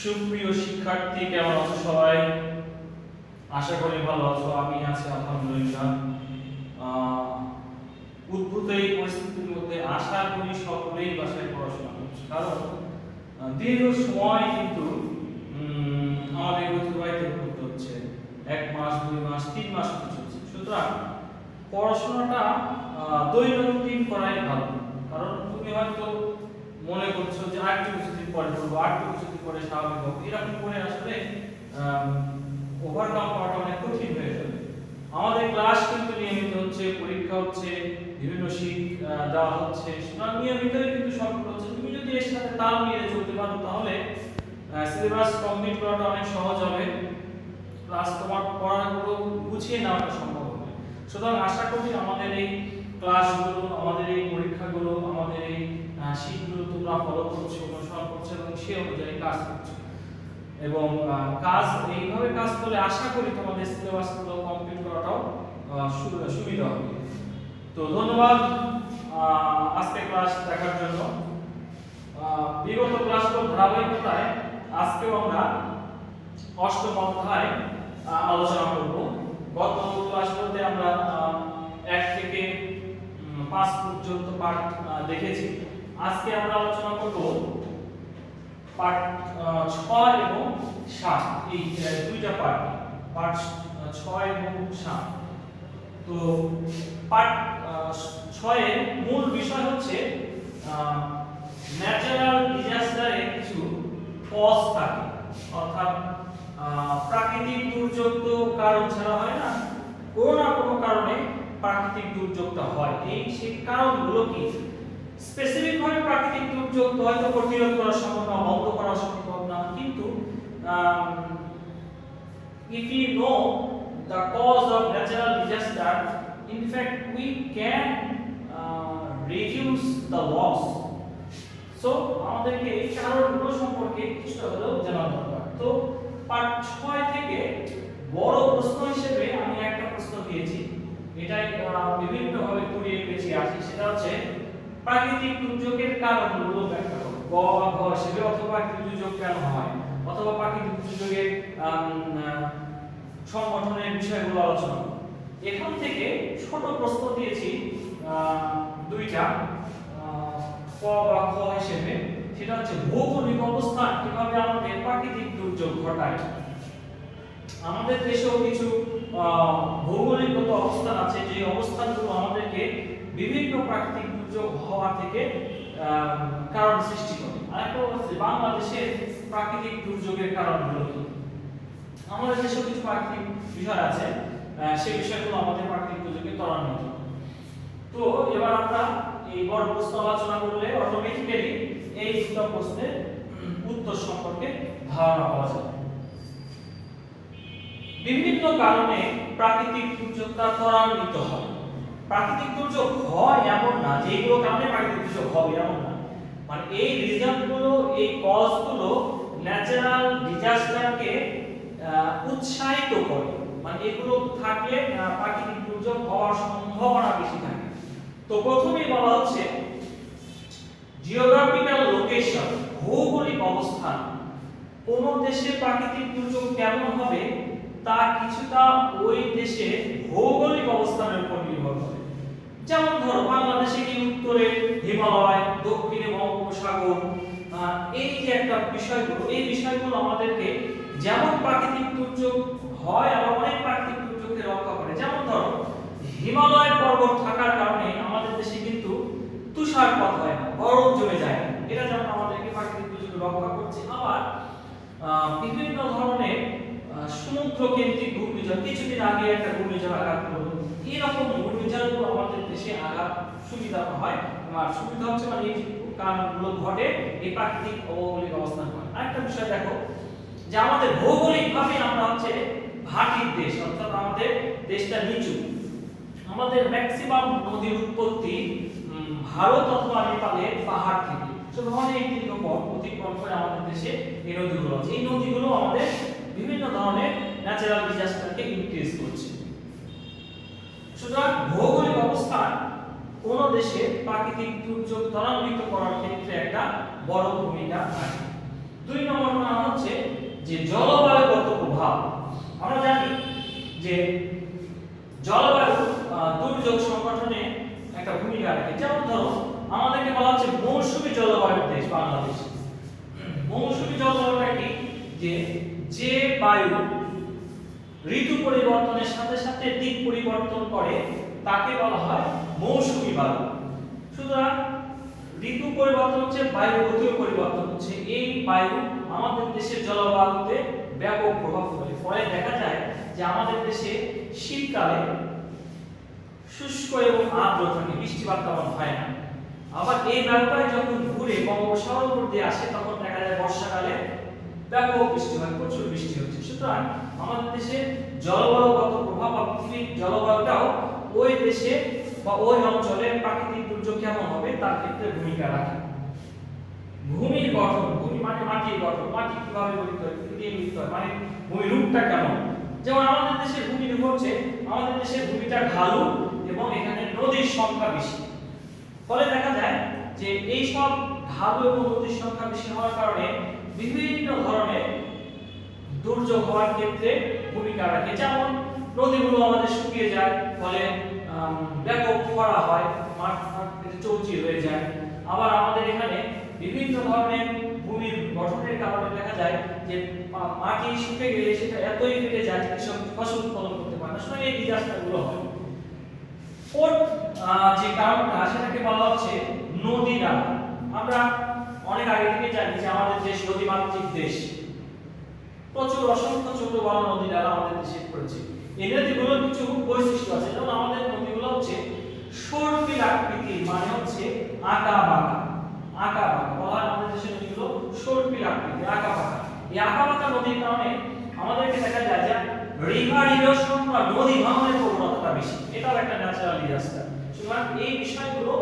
সুপ্রিয় শিক্ষার্থী, কেমন আছো সবাই? আশা করি ভালো আছো। আমি আছি আলহামদুলিল্লাহ। উদ্ভূত এই পরিস্থিতির মধ্যে আশা করি সকলেই বাসায় পড়াশোনা করছে, কারণ দীর্ঘ সময় কিন্তু আমাদের অতিবাহিত করতে হচ্ছে। 1 মাস, 2 মাস, 3 মাস চলছে। সুতরাং পড়াশোনাটা দৈনন্দিন করাই ভালো। কারণ তুমি হয়তো মনে করছো যে আর একটু কিছুদিন পরে পড়বো, আর একটু কিছুদিন পরে স্বাভাবিক হবে, এরকম করে আসলে ওভারকাম করাটা অনেক কঠিন হয়ে যাবে। আমাদের ক্লাস কিন্তু নিয়মিত হচ্ছে, পরীক্ষা হচ্ছে, বিভিন্ন শীট দেওয়া হচ্ছে, সুতরাং নিয়মিতই কিন্তু সবগুলো হচ্ছে। তুমি যদি এর সাথে তাল মিলিয়ে চলতে পারো তাহলে সিলেবাস কমপ্লিট করাটা অনেক সহজ হবে, প্লাস তোমার পড়াগুলো গুছিয়ে নেওয়াটা সম্ভব হবে। সুতরাং আশা করি আমাদের এই ক্লাসগুলো, আমাদের এই পরীক্ষাগুলো, আমাদের এই শীটগুলো তোমরা ফলো করছো, অনুসরণ করছো এবং সেই অনুযায়ী কাজ করছো। এবং কাজ এইভাবে কাজ করলে আশা করি তোমাদের সিলেবাসগুলো কমপ্লিট করাটাও সুবিধা হবে। তো ধন্যবাদ আজকে ক্লাস দেখার জন্য। বিগত ক্লাসগুলোর ধারাবাহিকতায় আজকেও আমরা অষ্টম অধ্যায় আলোচনা করব। গত ক্লাসগুলোতে আমরা 1 থেকে 5 পর্যন্ত পাঠ দেখেছি। আজকে আমরা আলোচনা করব পাঠ 6 এবং 7, এই দুইটা পাঠ 6 এবং 7। তো পাঠ 6 এর মূল বিষয় হচ্ছে ন্যাচারাল ডিজাস্টারে কিছু কজ থাকে, অর্থাৎ প্রাকৃতিক দুর্যোগ তো কারণ ছাড়া হয় না, কোনো না কোনো কারণে প্রাকৃতিক দুর্যোগটা হয়। এই সেই কারণগুলো কি? স্পেসিফিক ভাবে প্রাকৃতিক দুর্যোগ হয়তো প্রতিরোধ করা সম্ভব না, বন্ধ করা সম্ভব না, কিন্তু if we know the cause of natural disaster, in fact we can reduce the loss. So আমাদেরকে এই কারণগুলো সম্পর্কে কিছুটা হলেও জানা দরকার। তো পাঠ 6 থেকে বড় প্রশ্ন হিসেবে আমি একটা প্রশ্ন দিয়েছি, এটাই বিভিন্ন ভাবে ঘুরিয়ে পেঁচিয়ে আসি। সেটা হচ্ছে প্রাকৃতিক দুর্যোগের কারণগুলো ব্যাখ্যা করো। গ বা ঘ হিসেবে, অথবা দুর্যোগ কেন হয়, অথবা প্রাকৃতিক দুর্যোগের সংগঠনের বিষয়গুলো আলোচনা করো। এখান থেকে ছোট প্রশ্ন দিয়েছি দুইটা, ক বা খ হিসেবে। সেটা হচ্ছে ভৌগোলিক অবস্থান কিভাবে আমাদের প্রাকৃতিক দুর্যোগ ঘটায়। আমাদের দেশেও কিছু ভৌগোলিকগত অবস্থান আছে, যে অবস্থানগুলো আমাদেরকে বিভিন্ন প্রাকৃতিক দুর্যোগ হওয়া থেকে কারণ সৃষ্টি করে। আরেকটা হচ্ছে বাংলাদেশের প্রাকৃতিক দুর্যোগের কারণগুলো কি। আমাদের দেশেও কিছু প্রাকৃতিক বিষয় আছে, সেই বিষয়গুলো আমাদের প্রাকৃতিক দুর্যোগে ত্বরান্বিত। তো এবার আমরা এই বড় প্রশ্ন আলোচনা করলে অটোমেটিক্যালি এই দুটো প্রশ্নের উত্তর সম্পর্কে ধারণা পাওয়া যাবে। বিভিন্ন কারণে প্রাকৃতিক দুর্যোগটা ত্বরান্বিত হয়। প্রাকৃতিক দুর্যোগ হয় এমন না, যেগুলো কারণে প্রাকৃতিক দুর্যোগ হবে এমন না, মানে এই রিজনগুলো, এই কজগুলো ন্যাচারাল ডিজাস্টারকে উৎসাহিত করে, মানে এগুলো থাকলে প্রাকৃতিক দুর্যোগ হওয়ার সম্ভাবনা বেশি থাকে। তো প্রথমেই বলা হচ্ছে জিওগ্রাফিক্যাল লোকেশন, ভৌগোলিক অবস্থান। কোন দেশে প্রাকৃতিক দুর্যোগ কেমন হবে তা কিছুটা ওই দেশে ভৌগোলিক অবস্থানের উপর নির্ভর করে। যেমন ধরো বাংলাদেশে কি উত্তরে হিমালয়, দক্ষিণে বঙ্গোপসাগর, এই যে একটা বিষয়গুলো, এই বিষয়গুলো আমাদেরকে যেমন প্রাকৃতিক দুর্যোগ হয় আবার অনেক প্রাকৃতিক দুর্যোগকে রক্ষা করে। যেমন ধরো হিমালয় পর্বত থাকার কারণে আমাদের দেশে কিন্তু তুষারপাত হয় না, বরফ জমে যায় না, এটা যেমন আমাদেরকে প্রাকৃতিক দুর্যোগ রক্ষা করছে। আবার বিভিন্ন ধরনের সমুদ্র কেন্দ্রিক ঘূর্ণিঝড়, কিছুদিন আগে একটা ঘূর্ণিঝড় আঘাত করলো, এরকম ঘূর্ণিঝড়গুলো আমাদের দেশে আঘাত সুবিধা হয়। আর সুবিধা হচ্ছে মানে এই কারণগুলো ঘটে এই প্রাকৃতিক ভৌগোলিক অবস্থান হয়। আরেকটা বিষয় দেখো যে আমাদের ভৌগোলিকভাবে আমরা হচ্ছে ভাটির দেশ, অর্থাৎ আমাদের দেশটা নিচু। আমাদের ম্যাক্সিমাম নদীর উৎপত্তি ভারত অথবা নেপালের পাহাড় থেকে। অনেক দীর্ঘ পথ অতিক্রম করে আমাদের দেশে এই নদীগুলো আছে। এই নদীগুলো আমাদের বিভিন্ন ধরনের ন্যাচারাল ডিজাস্টারকে ইনক্রিজ করছে। সুতরাং ভৌগোলিক অবস্থান কোন দেশে প্রাকৃতিক দুর্যোগ ত্বরান্বিত করার ক্ষেত্রে একটা বড় ভূমিকা রাখে। 2 নম্বর মান হচ্ছে যে জলবায়ুগত প্রভাব। আমরা জানি যে জলবায়ু দুর্যোগ সংগঠনে একটা ভূমিকা রাখে। যেমন ধরো আমাদেরকে বলা হচ্ছে মৌসুমী জলবায়ুর দেশ বাংলাদেশ। মৌসুমী জলবায়ুটা কি? যে বায়ু ঋতু পরিবর্তনের সাথে সাথে দিক পরিবর্তন করে তাকে বলা হয় মৌসুমী বায়ু। সুতরাং ঋতু পরিবর্তন হচ্ছে বায়ুর গতিও পরিবর্তন হচ্ছে। এই বায়ু আমাদের দেশের জলবায়ুতে ব্যাপক প্রভাব ফেলে। ফলে দেখা যায় যে আমাদের দেশে শীতকালে শুষ্ক এবং আর্দ্র থাকে, বৃষ্টিপাত তেমন হয় না। আবার এই বায়ুটা যখন ঘুরে বঙ্গোপসাগরের উপর দিয়ে আসে তখন দেখা যায় বর্ষাকালে ব্যাপক বৃষ্টি হয়, প্রচুর বৃষ্টি হচ্ছে। সুতরাং আমাদের দেশে জলবায়ুগত প্রভাব বা পৃথিবীর জলবায়ুটাও ওই দেশে বা ওই অঞ্চলে প্রাকৃতিক দুর্যোগ কেমন হবে তার ক্ষেত্রে ভূমিকা রাখে। ভূমির গঠন, ভূমি মানে মাটির গঠন, মাটি কিভাবে গঠিত হয়, কি দিয়ে গঠিত হয়, মানে ভূমির রূপটা কেমন। যেমন আমাদের দেশের ভূমির রূপ হচ্ছে, আমাদের দেশের ভূমিটা ঢালু এবং এখানে নদীর সংখ্যা বেশি। ফলে দেখা যায় যে এই সব ঢালু এবং নদীর সংখ্যা বেশি হওয়ার কারণে বিভিন্ন ধরনের দুর্যোগ হওয়ার ক্ষেত্রে ভূমিকা রাখে। যেমন নদীগুলো আমাদের শুকিয়ে যায়, ফলে ব্যাপক খরা হয়, মাঠ চৌচির হয়ে যায়। আবার আমাদের এখানে বিভিন্ন ধরনের ভূমির গঠনের কারণে দেখা যায় যে মাটি শুকিয়ে গেলে সেটা এতই ফেটে যায় যে কৃষক ফসল উৎপাদন করতে পারে না। সুতরাং এই ডিজাস্টারগুলো হয়। ফোর্থ যে কারণটা সেটাকে বলা হচ্ছে নদী নালা। আমরা অনেক আগে থেকে জানি যে আমাদের দেশ নদীমাতৃক দেশ, প্রচুর অসংখ্য ছোট বড় নদী নালা আমাদের দেশে পড়েছে। এই নদীগুলোর কিছু বৈশিষ্ট্য আছে। যেমন আমাদের নদীগুলো হচ্ছে সর্পিল আকৃতির, মানে হচ্ছে আঁকা বাঁকা। আঁকা বাঁকা বলা হয় আমাদের দেশের নদীগুলো সর্পিল আকৃতির, আঁকা বাঁকা। এই আঁকা বাঁকা নদীর কারণে আমাদেরকে দেখা যায় যে রিভার ইরোশন বা নদী ভাঙনের প্রবণতাটা বেশি। এটাও একটা ন্যাচারাল ডিজাস্টার। সুতরাং এই বিষয়গুলো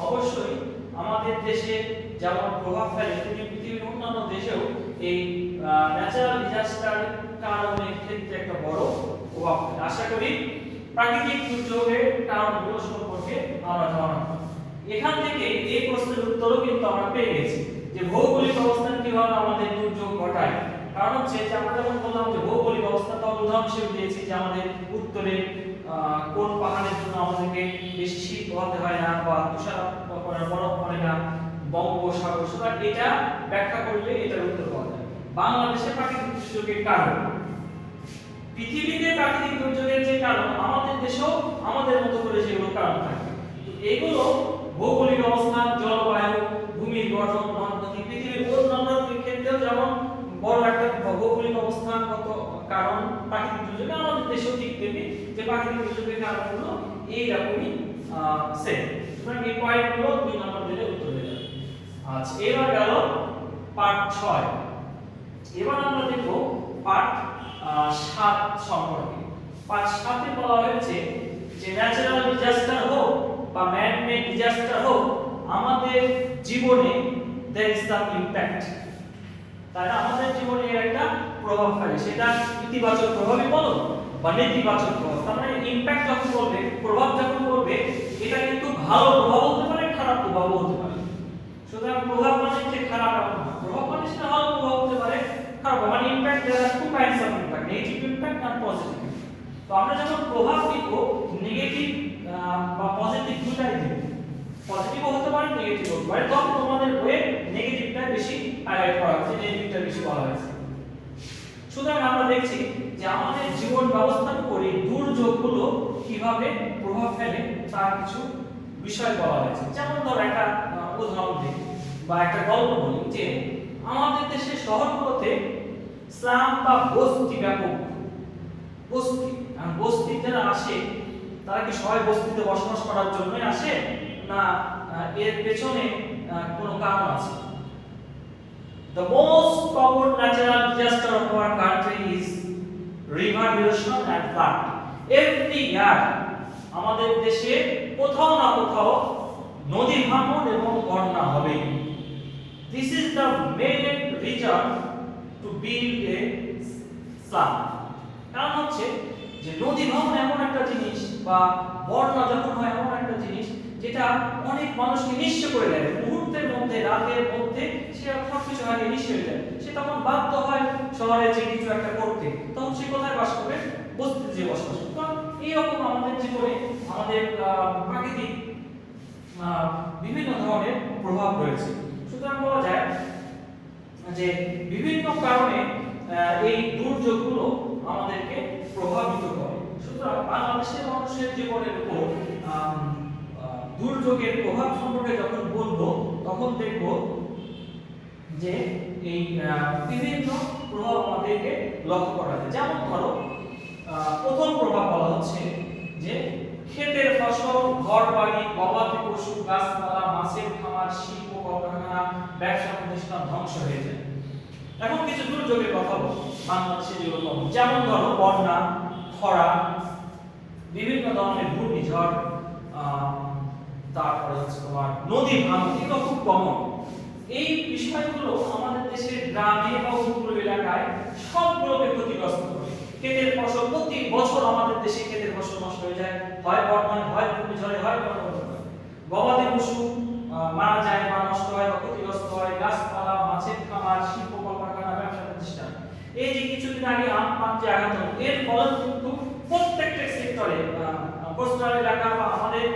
অবশ্যই আমাদের দেশে যেমন প্রভাব ফেলে পৃথিবীর অন্যান্য দেশেও এই ন্যাচারাল ডিজাস্টার কারণের ক্ষেত্রে একটা বড় প্রভাব ফেলে। আশা করি প্রাকৃতিক দুর্যোগের কারণগুলো সম্পর্কে আমরা ধারণা পাই। এখান থেকে এই প্রশ্নের উত্তরও কিন্তু আমরা পেয়ে গেছি যে ভৌগোলিক অবস্থান কিভাবে আমাদের দুর্যোগ ঘটায়। কারণ হচ্ছে যে আমরা যখন বললাম যে ভৌগোলিক অবস্থা, তখন উদাহরণ হিসেবে দিয়েছি যে আমাদের উত্তরে কোন পাহাড়ের জন্য আমাদেরকে বেশি শীত হতে হয় না বা তুষারপাত বরফ পড়ে না, বঙ্গোপসাগর। সুতরাং এটা ব্যাখ্যা করলে এটার উত্তর পাওয়া যায়। বাংলাদেশের প্রাকৃতিক দুর্যোগের কারণ, পৃথিবীতে প্রাকৃতিক দুর্যোগের যে কারণ আমাদের দেশেও আমাদের মতো করে সেগুলো কারণ থাকে। তো এগুলো ভৌগোলিক অবস্থান, জলবায়ু, ভূমির গঠন, নদী, পৃথিবীর অন্যান্য ক্ষেত্রেও যেমন বড় একটা ভৌগোলিক অবস্থানগত কারণ প্রাকৃতিক দুর্যোগে, আমাদের দেশেও ঠিক তেমনি যে প্রাকৃতিক দুর্যোগের কারণগুলো এইরকমই সেম। সুতরাং এই পয়েন্টগুলো 2 নম্বর দিলে উত্তর হয়ে যাবে। আচ্ছা, এবার গেল পার্ট 6। এবার আমরা দেখব পার্ট 7 সম্পর্কে। পার্ট 7 এ বলা হয়েছে যে ন্যাচারাল ডিজাস্টার হোক বা ম্যান মেড ডিজাস্টার হোক, আমাদের জীবনে there is some impact। তাই না, আমাদের জীবনে এর একটা প্রভাব ফেলে। সেটা ইতিবাচক প্রভাবই বলো বা নেতিবাচক প্রভাব। তার মানে ইমপ্যাক্ট যখন বলবে, প্রভাব যখন বলবে, এটা কিন্তু ভালো প্রভাব হতে পারে, খারাপ প্রভাবও হতে পারে। সুতরাং প্রভাব মানে যে খারাপ এমন না, প্রভাব মানে সেটা ভালো প্রভাব হতে পারে, খারাপ মানে impact. there are two kinds of impact, negative impact and positive impact। তো আমরা যখন প্রভাব দিব, নেগেটিভ বা পজিটিভ দুটাই দিব। পজিটিভও হতে পারে, নেগেটিভও হতে পারে। তবে তোমাদের বইয়ে নেগেটিভটা বেশি হাইলাইট করা হয়েছে, নেগেটিভটা বেশি বলা হয়েছে। সুতরাং আমরা দেখছি যে আমাদের জীবন ব্যবস্থার উপরে দুর্যোগগুলো কিভাবে প্রভাব ফেলে তার কিছু বিষয় বলা হয়েছে। যেমন ধর একটা উদাহরণ দিই বা একটা গল্প বলি যে আমাদের দেশের শহরগুলোতে স্লাম বা বস্তি ব্যাপক। বস্তি যারা আসে তারা কি সবাই বস্তিতে বসবাস করার জন্যই আসে, না এর পেছনে কোনো কারণ আছে? The most common natural disaster of our country is river erosion and flood. Every year আমাদের দেশে কোথাও না কোথাও নদী ভাঙন এবং বন্যা হবে। This is the main reason to build a slum। কারণ হচ্ছে যে নদী ভাঙন এমন একটা জিনিস বা বন্যা যখন হয় এমন একটা জিনিস যেটা অনেক মানুষকে নিঃস্ব করে দেয়। মুহূর্তের মধ্যে, রাতের মধ্যে সে সবকিছু হারিয়ে নিঃস্ব হয়ে যায়। সে তখন বাধ্য হয় শহরে যে কিছু একটা করতে, তখন সে কোথায় বাস করবে? বস্তিতে যে বসবাস করবে। কারণ এইরকম আমাদের জীবনে আমাদের প্রাকৃতিক বিভিন্ন ধরনের প্রভাব রয়েছে। সুতরাং বলা যায় যে বিভিন্ন কারণে এই দুর্যোগগুলো আমাদেরকে প্রভাবিত করে। সুতরাং বাংলাদেশের মানুষের জীবনের উপর দুর্যোগের প্রভাব সম্পর্কে যখন বলবো, তখন দেখব যে এই বিভিন্ন প্রভাব আমাদেরকে লক্ষ্য করা যায়। যেমন ধরো প্রথম প্রভাব বলা হচ্ছে যে ক্ষেতের ফসল, ঘরবাড়ি, গবাদি পশু, গাছপালা, মাছের খামার, শিল্প কলকারখানা, ব্যবসা প্রতিষ্ঠান ধ্বংস হয়ে যায়। এখন কিছু দুর্যোগের কথা বলবো বাংলাদেশে যেগুলো, যেমন ধরো বন্যা, খরা, বিভিন্ন ধরনের ঘূর্ণিঝড়, তারপরে হচ্ছে তোমার নদী ভাঙন, এগুলো খুব কমন। এই বিষয়গুলো আমাদের দেশের গ্রামে বা উপকূল এলাকায় সবগুলোকে ক্ষতিগ্রস্ত করে। ক্ষেতের ফসল প্রতি বছর আমাদের দেশে ক্ষেতের ফসল নষ্ট হয়ে যায়, হয় বন্যায়, হয় ঘূর্ণিঝড়ে, হয় বন্যায়। গবাদি পশু মারা যায় বা নষ্ট হয় বা ক্ষতিগ্রস্ত হয়, গাছপালা, মাছের খামার, শিল্প কলকারখানা, ব্যবসা প্রতিষ্ঠান। এই যে কিছুদিন আগে আমফান যে আঘাত হলো, এর ফলে কিন্তু প্রত্যেকটা সেক্টরে, কোস্টাল এলাকা বা আমাদের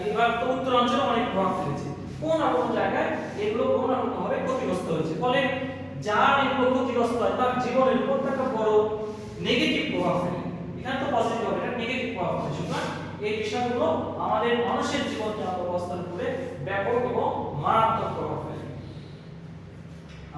এবার তো উত্তরাঞ্চলে অনেক প্রভাব ফেলেছে। কোন না কোন জায়গায় এগুলো কোন না কোন ভাবে ক্ষতিগ্রস্ত হয়েছে। ফলে যার এগুলো ক্ষতিগ্রস্ত হয় তার জীবনের উপর একটা বড় নেগেটিভ প্রভাব ফেলে। এখানে তো পজিটিভ হবে, এটা নেগেটিভ প্রভাব ফেলে। সুতরাং এই বিষয়গুলো আমাদের মানুষের জীবন ব্যবস্থার উপরে ব্যাপক এবং মারাত্মক প্রভাব ফেলে।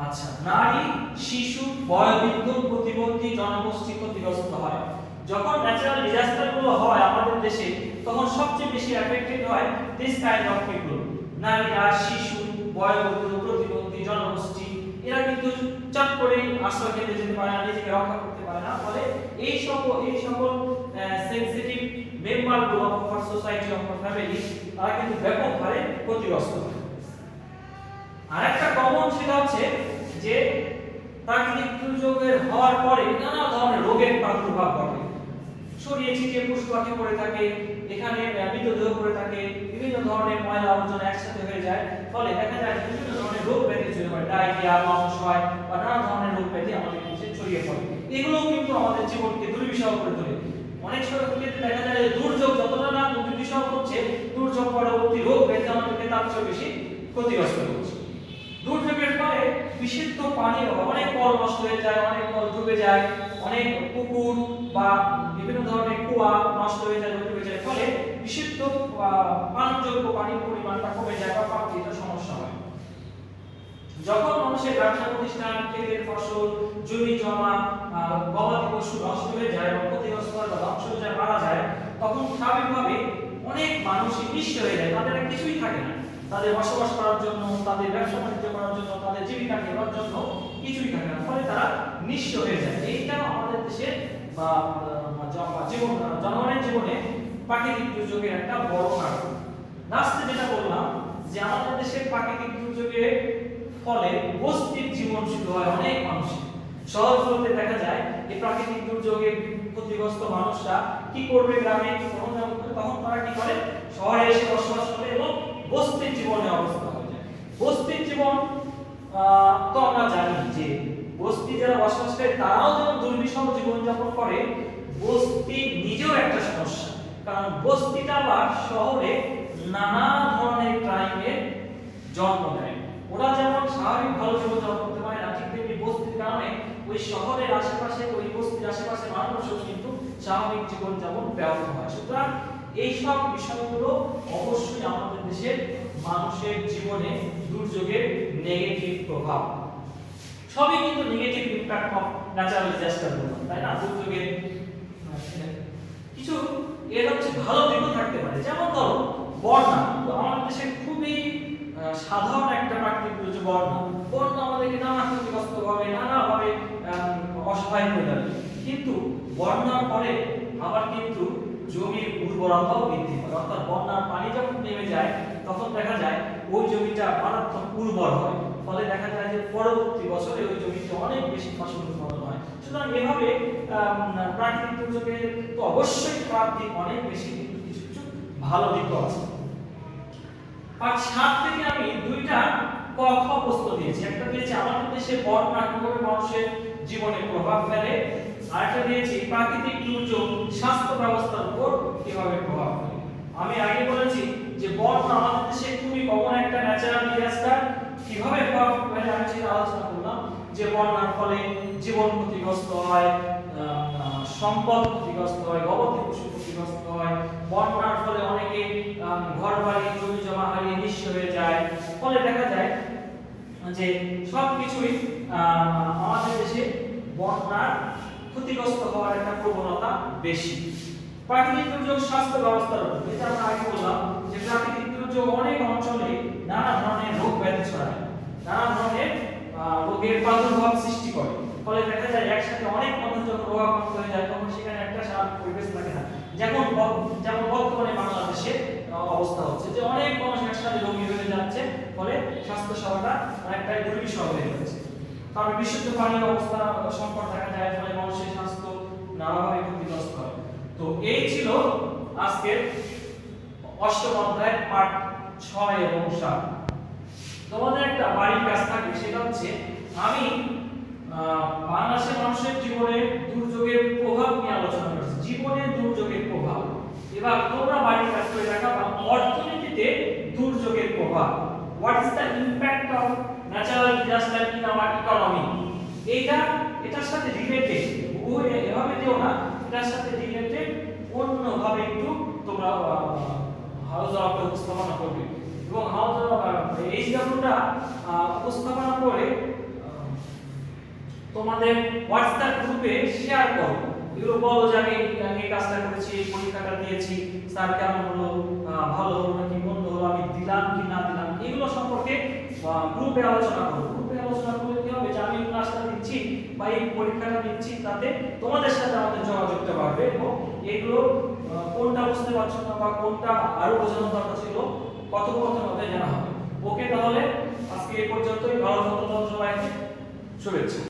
আচ্ছা, নারী, শিশু, বয়োবৃদ্ধ, প্রতিবন্ধী জনগোষ্ঠী ক্ষতিগ্রস্ত হয়। যখন ন্যাচারাল ডিজাস্টার গুলো হয় আমাদের দেশে, তখন সবচেয়ে বেশি এফেক্টেড হয় দিস কাইন্ড অফ পিপল। নারীরা, শিশু, বয়োবৃদ্ধ, প্রতিবন্ধী জনগোষ্ঠী, এরা কিন্তু চট করে আশ্রয় কেন্দ্রে যেতে পারে না, নিজেকে রক্ষা করতে পারে না। ফলে এই সকল সেনসিটিভ মেম্বারগুলো of our society, of our family, তারা কিন্তু ব্যাপক হারে ক্ষতিগ্রস্ত হয়। আরেকটা কমন সেটা হচ্ছে যে প্রাকৃতিক দুর্যোগের হওয়ার পরে নানা ধরনের রোগের প্রাদুর্ভাব ঘটে। ছড়িয়ে ছিটিয়ে পশু পাখি পড়ে থাকে, এখানে মৃতদেহ পড়ে থাকে, বিভিন্ন ধরনের ময়লা আবর্জনা একসাথে হয়ে যায়। ফলে দেখা যায় বিভিন্ন ধরনের রোগ ব্যাধি ছড়িয়ে পড়ে, ডায়রিয়া, অংশয় বা নানা ধরনের রোগ ব্যাধি আমাদের দেশে ছড়িয়ে পড়ে। এগুলোও কিন্তু আমাদের জীবনকে দুর্বিষহ করে তোলে। অনেক সময় ক্ষেত্রে দেখা যায় যে দুর্যোগ যতটা না দুর্বিষহ করছে, দুর্যোগ পরবর্তী রোগ ব্যাধি আমাদেরকে তার চেয়ে বেশি ক্ষতিগ্রস্ত করছে। দুর্যোগের ফলে বিশুদ্ধ পানির অভাব, অনেক কল নষ্ট হয়ে যায়, অনেক কল ডুবে যায়, অনেক পুকুর বা বিভিন্ন ধরনের কুয়া নষ্ট হয়ে যায়, ডুবে যায়। ফলে বিশুদ্ধ পানযোগ্য পানির পরিমাণটা কমে যায় বা পানির সমস্যা হয়। যখন মানুষের ব্যবসা প্রতিষ্ঠান, ক্ষেতের ফসল, জমি জমা, গবাদি পশু নষ্ট হয়ে যায় বা ক্ষতিগ্রস্ত হয় বা ধ্বংস হয়ে যায়, মারা যায়, তখন স্বাভাবিকভাবে অনেক মানুষই নিঃস্ব হয়ে যায়। তাদের কিছুই থাকে না, তাদের বসবাস করার জন্য, তাদের ব্যবসা বাণিজ্য করার জন্য, তাদের জীবিকা নির্বাহের জন্য কিছুই থাকে না। ফলে তারা নিঃস্ব হয়ে যায়। এইটা আমাদের দেশের বা জনগণের জীবনে প্রাকৃতিক দুর্যোগের একটা বড় কারণ। লাস্টে যেটা বললাম যে আমাদের দেশের প্রাকৃতিক দুর্যোগের ফলে বস্তির জীবন শুরু হয় অনেক মানুষের। শহরগুলোতে দেখা যায় এই প্রাকৃতিক দুর্যোগে ক্ষতিগ্রস্ত মানুষরা কি করবে, গ্রামে তখন তারা কি করে, শহরে এসে বসবাস করে এবং বস্তির জীবনে অবস্থা হয়ে যায়। বস্তির জীবন তো আমরা জানি যে বস্তি যারা বসবাস করে তারাও যেমন দুর্বিষহ জীবনযাপন করে, বস্তি নিজেও একটা সমস্যা। কারণ বস্তিটা বা শহরে নানা ধরনের ক্রাইমের জন্ম দেয়। ওরা যেমন স্বাভাবিক ভালো জীবনযাপন করতে পারে না, ঠিক তেমনি বস্তির কারণে ওই শহরের আশেপাশে, ওই বস্তির আশেপাশে মানুষও কিন্তু স্বাভাবিক জীবনযাপন ব্যাহত হয়। সুতরাং এইসব বিষয়গুলো অবশ্যই আমাদের দেশের মানুষের জীবনে দুর্যোগের নেগেটিভ প্রভাব। সবই কিন্তু negative impact of natural disaster বলতে, তাই না? দুর্যোগের কিছু এর হচ্ছে ভালো দিকও থাকতে পারে। যেমন ধরো বন্যা, তো আমাদের দেশে খুবই সাধারণ একটা প্রাকৃতিক দুর্যোগ বন্যা। বন্যা আমাদেরকে নানা ক্ষতিগ্রস্ত ভাবে, নানাভাবে অসহায় করে দেয়। কিন্তু বন্যার পরে আবার কিন্তু জমির উর্বরতাও বৃদ্ধি পায়। অর্থাৎ বন্যার পানি যখন নেমে যায় তখন দেখা যায় ওই জমিটা মারাত্মক উর্বর হয়। ফলে দেখা যায় যে পরবর্তী বছরে ওই জমিতে অনেক বেশি ফসল উৎপাদন হয়। সুতরাং এভাবে প্রাকৃতিক দুর্যোগের তো অবশ্যই খারাপ দিক অনেক বেশি, কিন্তু কিছু কিছু ভালো দিকও আছে। আর 7 থেকে আমি দুইটা ক খ প্রশ্ন দিয়েছি। একটা দিয়েছি আমাদের দেশে বন্যা কিভাবে মানুষের জীবনে প্রভাব ফেলে। আরেকটা দিয়েছি প্রাকৃতিক দুর্যোগ স্বাস্থ্য ব্যবস্থার উপর কিভাবে প্রভাব ফেলে। আমি আগে বলেছি যে বন্যা আমাদের দেশে খুবই কমন একটা ন্যাচারাল ডিজাস্টার। কিভাবে প্রভাব ফেলে আমি সেটা আলোচনা করলাম যে বন্যার ফলে জীবন ক্ষতিগ্রস্ত হয়, সম্পদ ক্ষতিগ্রস্ত হয়, গবাদি পশু ক্ষতিগ্রস্ত হয়, বন্যার ফলে অনেকে ঘরবাড়ি জমি জমা হারিয়ে নিঃস্ব হয়ে যায়। ফলে দেখা যায় যে সবকিছুই আমাদের দেশে বন্যার ক্ষতিগ্রস্ত হওয়ার একটা প্রবণতা বেশি। প্রাকৃতিক দুর্যোগ স্বাস্থ্য ব্যবস্থার উপর, এটা আমরা আগে বললাম যে প্রাকৃতিক দুর্যোগ অনেক অঞ্চলে নানা ধরনের রোগ ব্যাধি ছড়ায়, নানা ধরনের রোগের প্রাদুর্ভাব সৃষ্টি করে। ফলে দেখা যায় একসাথে অনেক মানুষ যখন রোগাক্রান্ত হয়ে যায় তখন সেখানে একটা স্বাভাবিক পরিবেশ থাকে না। যেমন বর্তমানে বাংলাদেশে অবস্থা হচ্ছে যে অনেক মানুষ একসাথে রোগী হয়ে যাচ্ছে, ফলে স্বাস্থ্য সেবাটা অনেকটাই দুর্বিষহ হয়ে যাচ্ছে। কারণ বিশুদ্ধ পানির অবস্থা সংকট দেখা যায়, ফলে মানুষের স্বাস্থ্য নানাভাবে ক্ষতিগ্রস্ত হয়। তো এই ছিল আজকের অষ্টম অধ্যায় পাঠ 6 এবং 7। তোমাদের একটা বাড়ির কাজ থাকবে, সেটা হচ্ছে আমি বাংলাদেশের মানুষের জীবনে দুর্যোগের প্রভাব নিয়ে আলোচনা করছি, জীবনে দুর্যোগের প্রভাব। এবার তোমরা বাড়ির কাজ করে দেখাবা অর্থনীতিতে দুর্যোগের প্রভাব। What is the impact of natural disaster in our economy. এটার সাথে রিলেটেড, এভাবে দিও না, এটার সাথে রিলেটেড অন্যভাবে একটু তোমরা হাউস জবাবটা উপস্থাপনা করবে এবং হাউস জবাব এইচডব্লিউটা উপস্থাপনা করে তোমাদের হোয়াটসঅ্যাপ গ্রুপে শেয়ার করো। এগুলো বলো যে আমি এই কাজটা করেছি, এই পরীক্ষাটা দিয়েছি, স্যার কেমন হলো, ভালো হলো নাকি মন্দ হলো, আমি দিলাম কি না দিলাম, এগুলো সম্পর্কে গ্রুপে আলোচনা করো। গ্রুপে আলোচনা করলে কি হবে যে আমি ক্লাসটা দিচ্ছি বা এই পরীক্ষাটা দিচ্ছি, তাতে তোমাদের সাথে আমাদের যোগাযোগটা বাড়বে এবং এগুলো কোনটা বুঝতে পারছো না বা কোনটা আরো বোঝানোর দরকার ছিল কথোপকথন হবে জানা হবে। ওকে, তাহলে আজকে এই পর্যন্তই। ভালো থাকো সবাইকে, শুভেচ্ছা।